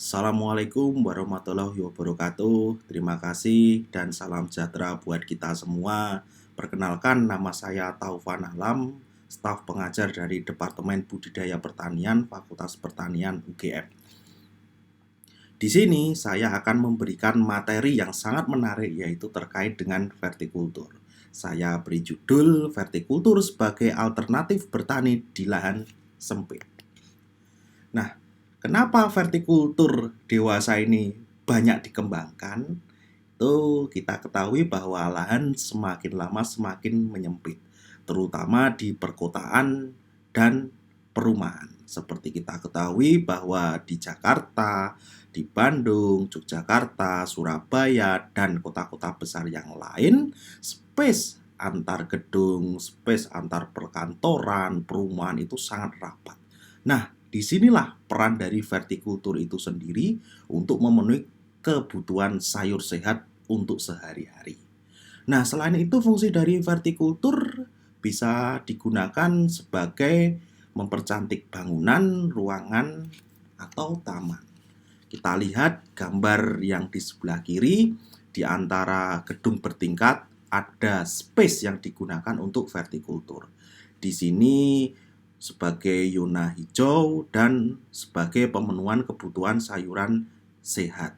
Assalamualaikum warahmatullahi wabarakatuh. Terima kasih dan salam sejahtera buat kita semua. Perkenalkan, nama saya Taufan Alam, staf pengajar dari Departemen Budidaya Pertanian Fakultas Pertanian UGM. Di sini saya akan memberikan materi yang sangat menarik, yaitu terkait dengan vertikultur. Saya beri judul vertikultur sebagai alternatif bertani di lahan sempit. Nah, kenapa vertikultur dewasa ini banyak dikembangkan? Itu kita ketahui bahwa lahan semakin lama semakin menyempit, terutama di perkotaan dan perumahan. Seperti kita ketahui bahwa di Jakarta, di Bandung, Yogyakarta, Surabaya, dan kota-kota besar yang lain, space antar gedung, space antar perkantoran, perumahan itu sangat rapat. Nah, disinilah peran dari vertikultur itu sendiri untuk memenuhi kebutuhan sayur sehat untuk sehari-hari. Nah, selain itu fungsi dari vertikultur bisa digunakan sebagai mempercantik bangunan, ruangan, atau taman. Kita lihat gambar yang di sebelah kiri, di antara gedung bertingkat ada space yang digunakan untuk vertikultur. Di sini sebagai zona hijau dan sebagai pemenuhan kebutuhan sayuran sehat.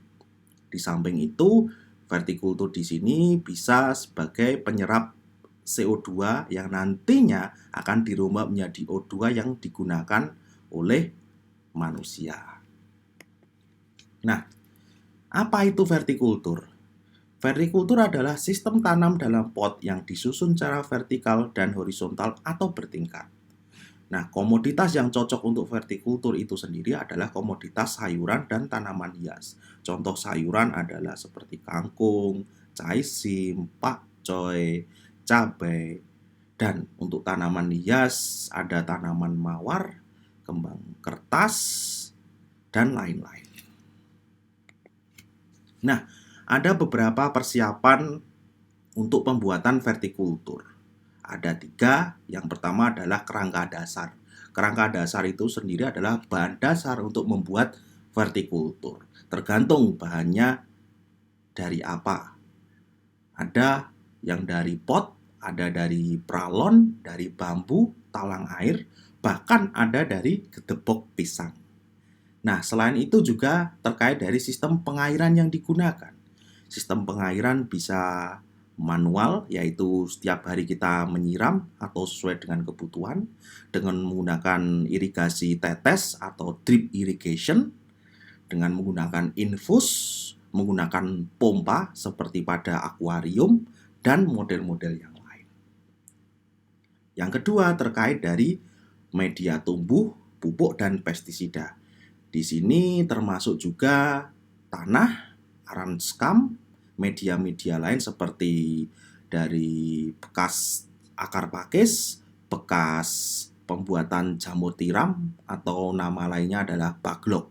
Di samping itu, vertikultur di sini bisa sebagai penyerap CO2 yang nantinya akan dirubah menjadi O2 yang digunakan oleh manusia. Nah, apa itu vertikultur? Vertikultur adalah sistem tanam dalam pot yang disusun secara vertikal dan horizontal atau bertingkat. Nah, komoditas yang cocok untuk vertikultur itu sendiri adalah komoditas sayuran dan tanaman hias. Contoh sayuran adalah seperti kangkung, caisim, pakcoy, cabai. Dan untuk tanaman hias ada tanaman mawar, kembang kertas, dan lain-lain. Nah, ada beberapa persiapan untuk pembuatan vertikultur. Ada 3, yang pertama adalah kerangka dasar. Kerangka dasar itu sendiri adalah bahan dasar untuk membuat vertikultur. Tergantung bahannya dari apa. Ada yang dari pot, ada dari pralon, dari bambu, talang air, bahkan ada dari gedebok pisang. Nah, selain itu juga terkait dari sistem pengairan yang digunakan. Sistem pengairan bisa manual, yaitu setiap hari kita menyiram atau sesuai dengan kebutuhan dengan menggunakan irigasi tetes atau drip irrigation, dengan menggunakan infus, menggunakan pompa seperti pada akuarium, dan model-model yang lain. Yang kedua terkait dari media tumbuh, pupuk, dan pestisida. Di sini termasuk juga tanah, aran skam, media-media lain seperti dari bekas akar pakis, bekas pembuatan jamur tiram, atau nama lainnya adalah baglok.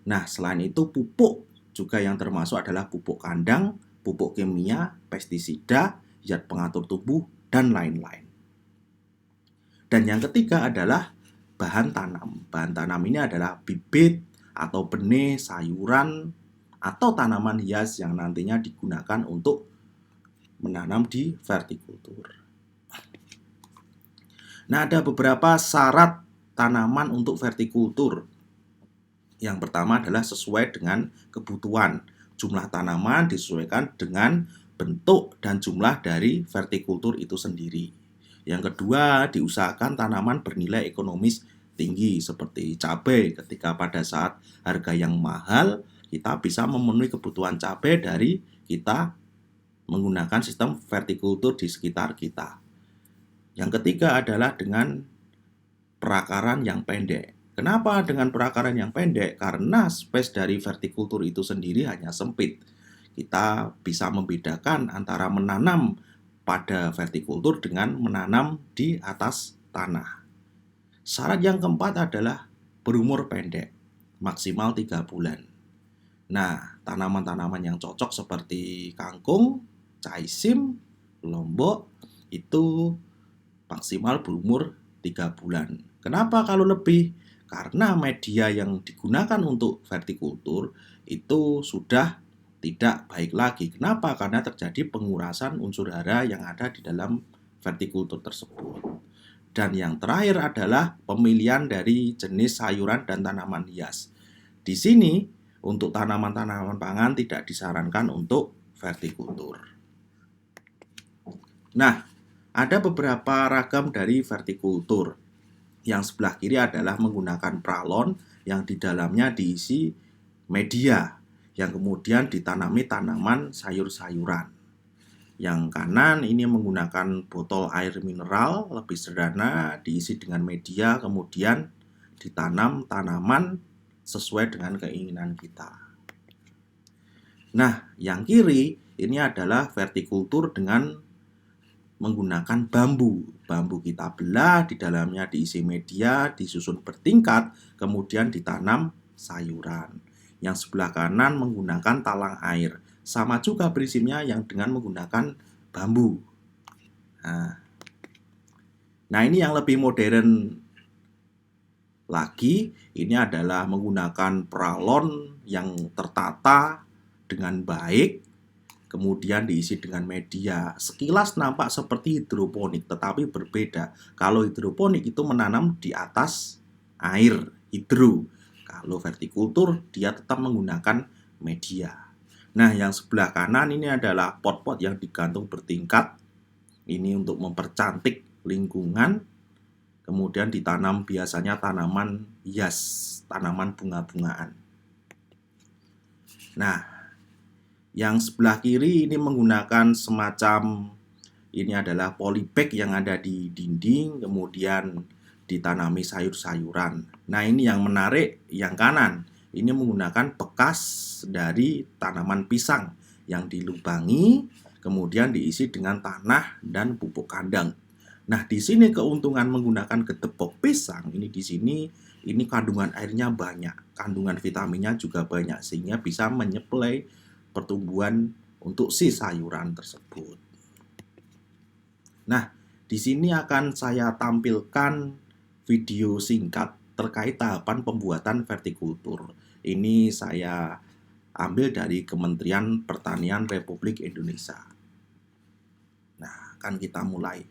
Nah, selain itu pupuk juga yang termasuk adalah pupuk kandang, pupuk kimia, pestisida, zat pengatur tumbuh, dan lain-lain. Dan yang ketiga adalah bahan tanam. Bahan tanam ini adalah bibit atau benih, sayuran, atau tanaman hias yang nantinya digunakan untuk menanam di vertikultur. Nah, ada beberapa syarat tanaman untuk vertikultur. Yang pertama adalah sesuai dengan kebutuhan. Jumlah tanaman disesuaikan dengan bentuk dan jumlah dari vertikultur itu sendiri. Yang kedua, diusahakan tanaman bernilai ekonomis tinggi seperti cabai. Ketika pada saat harga yang mahal, kita bisa memenuhi kebutuhan cabai dari kita menggunakan sistem vertikultur di sekitar kita. Yang ketiga adalah dengan perakaran yang pendek. Kenapa dengan perakaran yang pendek? Karena space dari vertikultur itu sendiri hanya sempit. Kita bisa membedakan antara menanam pada vertikultur dengan menanam di atas tanah. Syarat yang keempat adalah berumur pendek, maksimal 3 bulan. Nah, tanaman-tanaman yang cocok seperti kangkung, caisim, lombok itu maksimal berumur 3 bulan. Kenapa kalau lebih? karena media yang digunakan untuk vertikultur itu sudah tidak baik lagi. Kenapa? Karena terjadi pengurasan unsur hara yang ada di dalam vertikultur tersebut. Dan yang terakhir adalah pemilihan dari jenis sayuran dan tanaman hias. Di sini untuk tanaman-tanaman pangan tidak disarankan untuk vertikultur. Nah, ada beberapa ragam dari vertikultur. Yang sebelah kiri adalah menggunakan pralon yang di dalamnya diisi media yang kemudian ditanami tanaman sayur-sayuran. Yang kanan ini menggunakan botol air mineral lebih sederhana, diisi dengan media, kemudian ditanam tanaman sesuai dengan keinginan kita. Nah, yang kiri ini adalah vertikultur dengan menggunakan bambu. Bambu kita belah, di dalamnya diisi media, disusun bertingkat, kemudian ditanam sayuran. Yang sebelah kanan menggunakan talang air. Sama juga prinsipnya yang dengan menggunakan bambu. Nah, ini yang lebih modern lagi. Ini adalah menggunakan pralon yang tertata dengan baik, kemudian diisi dengan media. Sekilas nampak seperti hidroponik, tetapi berbeda. Kalau hidroponik itu menanam di atas air, hidro. Kalau vertikultur, dia tetap menggunakan media. Nah, yang sebelah kanan ini adalah pot-pot yang digantung bertingkat. Ini untuk mempercantik lingkungan. Kemudian ditanam biasanya tanaman hias, tanaman bunga-bungaan. Nah, yang sebelah kiri ini menggunakan semacam, ini adalah polybag yang ada di dinding, kemudian ditanami sayur-sayuran. Nah, ini yang menarik, yang kanan. Ini menggunakan bekas dari tanaman pisang yang dilubangi, kemudian diisi dengan tanah dan pupuk kandang. Nah, di sini keuntungan menggunakan gedebok pisang, ini di sini ini kandungan airnya banyak, kandungan vitaminnya juga banyak, sehingga bisa menyuplai pertumbuhan untuk si sayuran tersebut. Nah, di sini akan saya tampilkan video singkat terkait tahapan pembuatan vertikultur. Ini saya ambil dari Kementerian Pertanian Republik Indonesia. Nah, akan kita mulai.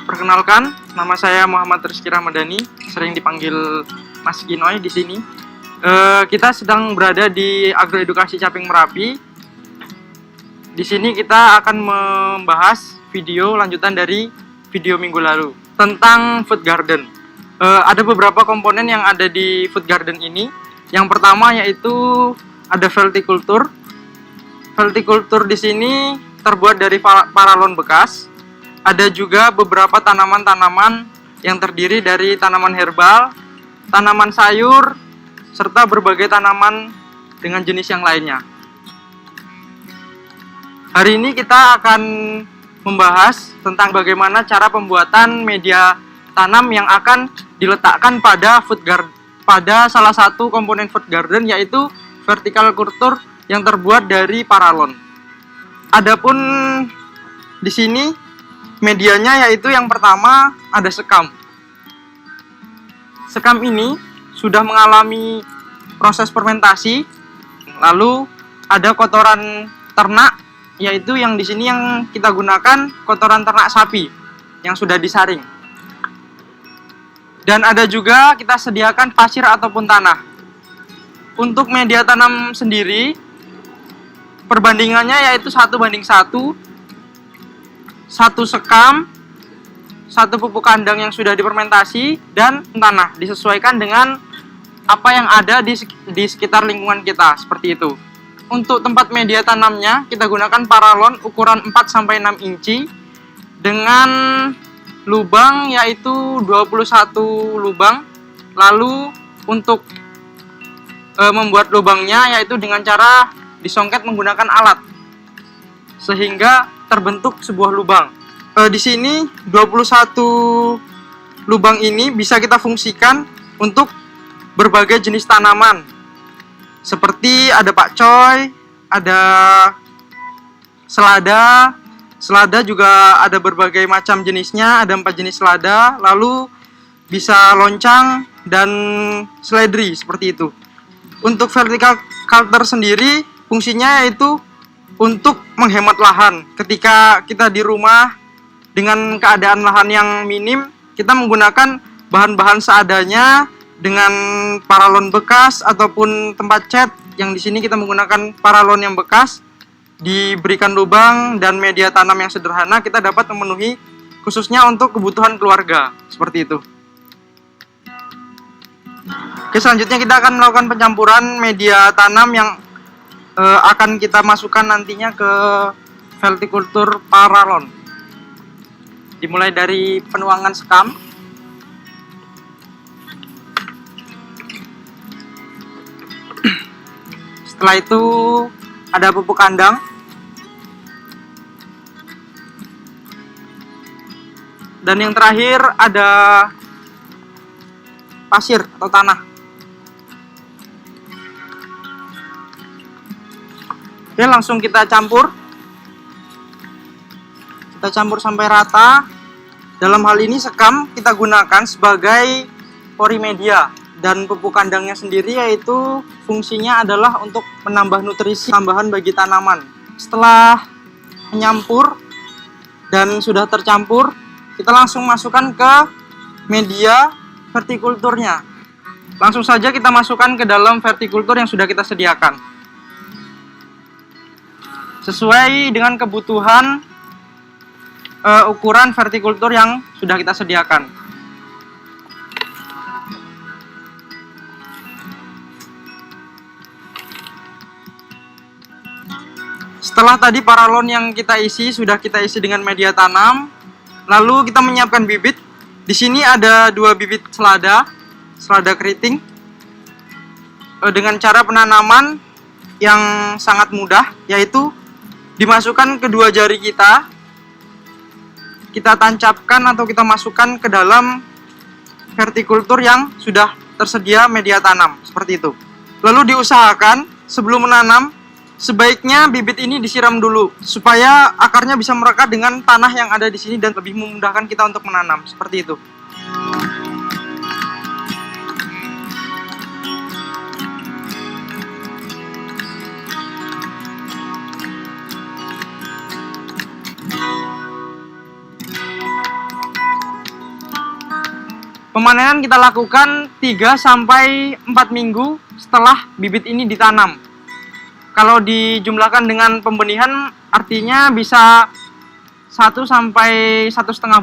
Perkenalkan, nama saya Muhammad Rizky Ramadhani, sering dipanggil Mas Kinoy di sini. Kita sedang berada di Agroedukasi Caping Merapi. Di sini kita akan membahas video lanjutan dari video minggu lalu tentang food garden. Ada beberapa komponen yang ada di food garden ini. Yang pertama yaitu ada vertikultur. Vertikultur di sini terbuat dari paralon bekas. Ada juga beberapa tanaman-tanaman yang terdiri dari tanaman herbal, tanaman sayur, serta berbagai tanaman dengan jenis yang lainnya. Hari ini kita akan membahas tentang bagaimana cara pembuatan media tanam yang akan diletakkan pada salah satu komponen food garden, yaitu vertical culture yang terbuat dari paralon. Adapun di sini medianya yaitu yang pertama ada sekam. Sekam ini sudah mengalami proses fermentasi. Lalu ada kotoran ternak, yaitu yang di sini yang kita gunakan kotoran ternak sapi yang sudah disaring. Dan ada juga kita sediakan pasir ataupun tanah. Untuk media tanam sendiri perbandingannya yaitu 1:1. Satu sekam, satu pupuk kandang yang sudah difermentasi, dan tanah, disesuaikan dengan apa yang ada di sekitar lingkungan kita, seperti itu. untuk tempat media tanamnya kita gunakan paralon ukuran 4-6 inci dengan lubang yaitu 21 lubang. Lalu untuk membuat lubangnya yaitu dengan cara disongket menggunakan alat sehingga terbentuk sebuah lubang. Di sini 21 lubang ini bisa kita fungsikan untuk berbagai jenis tanaman. Seperti ada pakcoy, ada selada. Selada juga ada berbagai macam jenisnya, ada 4 jenis selada. Lalu bisa loncang dan seledri seperti itu. Untuk vertical culture sendiri fungsinya yaitu untuk menghemat lahan. Ketika kita di rumah dengan keadaan lahan yang minim, kita menggunakan bahan-bahan seadanya dengan paralon bekas ataupun tempat cat. Yang di sini kita menggunakan paralon yang bekas, diberikan lubang dan media tanam yang sederhana, kita dapat memenuhi khususnya untuk kebutuhan keluarga seperti itu. Oke, selanjutnya kita akan melakukan pencampuran media tanam yang akan kita masukkan nantinya ke vertikultur paralon. Dimulai dari penuangan sekam. Setelah itu ada pupuk kandang. Dan yang terakhir ada pasir atau tanah. Oke, langsung kita campur. Kita campur sampai rata. Dalam hal ini sekam kita gunakan sebagai pori media. Dan pupuk kandangnya sendiri yaitu fungsinya adalah untuk menambah nutrisi tambahan bagi tanaman. Setelah menyampur dan sudah tercampur, kita langsung masukkan ke media vertikulturnya. Langsung saja kita masukkan ke dalam vertikultur yang sudah kita sediakan sesuai dengan kebutuhan ukuran vertikultur yang sudah kita sediakan. Setelah tadi paralon yang kita isi sudah kita isi dengan media tanam, lalu kita menyiapkan bibit. Di sini ada 2 bibit selada keriting. Dengan cara penanaman yang sangat mudah, yaitu dimasukkan kedua jari kita tancapkan atau kita masukkan ke dalam vertikultur yang sudah tersedia media tanam seperti itu. Lalu diusahakan sebelum menanam sebaiknya bibit ini disiram dulu supaya akarnya bisa merekat dengan tanah yang ada di sini dan lebih memudahkan kita untuk menanam seperti itu. Pemanenan kita lakukan 3-4 minggu setelah bibit ini ditanam. Kalau dijumlahkan dengan pembenihan artinya bisa 1-1,5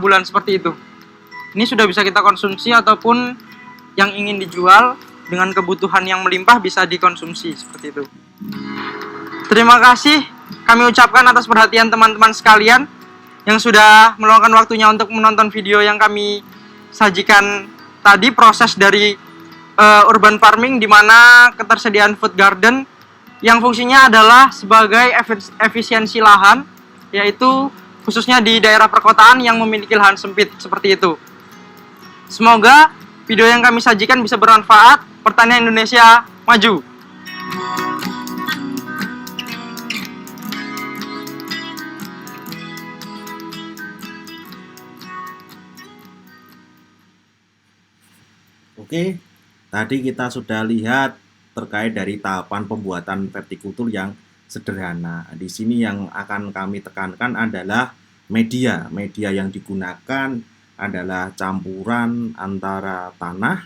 bulan seperti itu. Ini sudah bisa kita konsumsi ataupun yang ingin dijual dengan kebutuhan yang melimpah bisa dikonsumsi seperti itu. Terima kasih kami ucapkan atas perhatian teman-teman sekalian yang sudah meluangkan waktunya untuk menonton video yang kami sajikan tadi, proses dari urban farming di mana ketersediaan food garden yang fungsinya adalah sebagai efisiensi lahan, yaitu khususnya di daerah perkotaan yang memiliki lahan sempit seperti itu. Semoga video yang kami sajikan bisa bermanfaat. Pertanian Indonesia maju. Oke, tadi kita sudah lihat terkait dari tahapan pembuatan vertikultur yang sederhana. Di sini yang akan kami tekankan adalah media. Media yang digunakan adalah campuran antara tanah,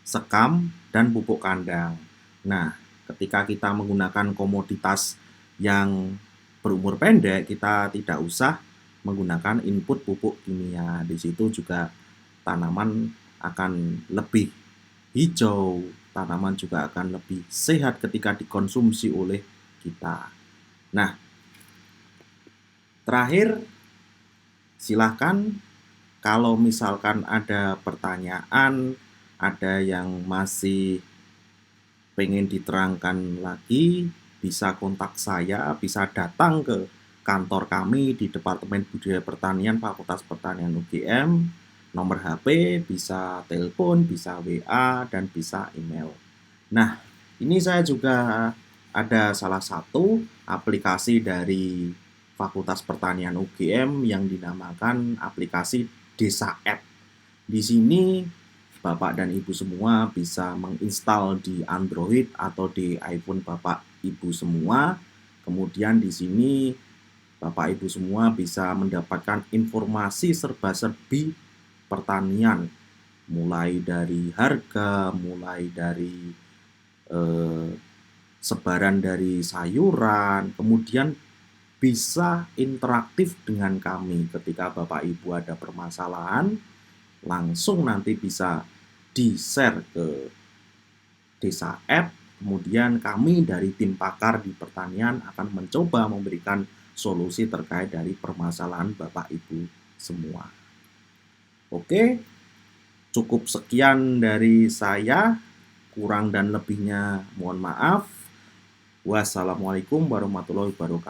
sekam, dan pupuk kandang. Nah, ketika kita menggunakan komoditas yang berumur pendek, kita tidak usah menggunakan input pupuk kimia. Di situ juga tanaman akan lebih hijau, tanaman juga akan lebih sehat ketika dikonsumsi oleh kita. Nah, terakhir silahkan kalau misalkan ada pertanyaan, ada yang masih pengen diterangkan lagi, bisa kontak saya, bisa datang ke kantor kami di Departemen Budidaya Pertanian Fakultas Pertanian UGM. Nomor HP, bisa telepon, bisa WA, dan bisa email. Nah, ini saya juga ada salah satu aplikasi dari Fakultas Pertanian UGM yang dinamakan aplikasi Desa App. Di sini Bapak dan Ibu semua bisa menginstal di Android atau di iPhone Bapak Ibu semua. Kemudian di sini Bapak Ibu semua bisa mendapatkan informasi serba-serbi pertanian, mulai dari harga, mulai dari sebaran dari sayuran, kemudian bisa interaktif dengan kami ketika Bapak Ibu ada permasalahan, langsung nanti bisa di-share ke Desa App, kemudian kami dari tim pakar di pertanian akan mencoba memberikan solusi terkait dari permasalahan Bapak Ibu semua. Oke, cukup sekian dari saya, kurang dan lebihnya mohon maaf. Wassalamualaikum warahmatullahi wabarakatuh.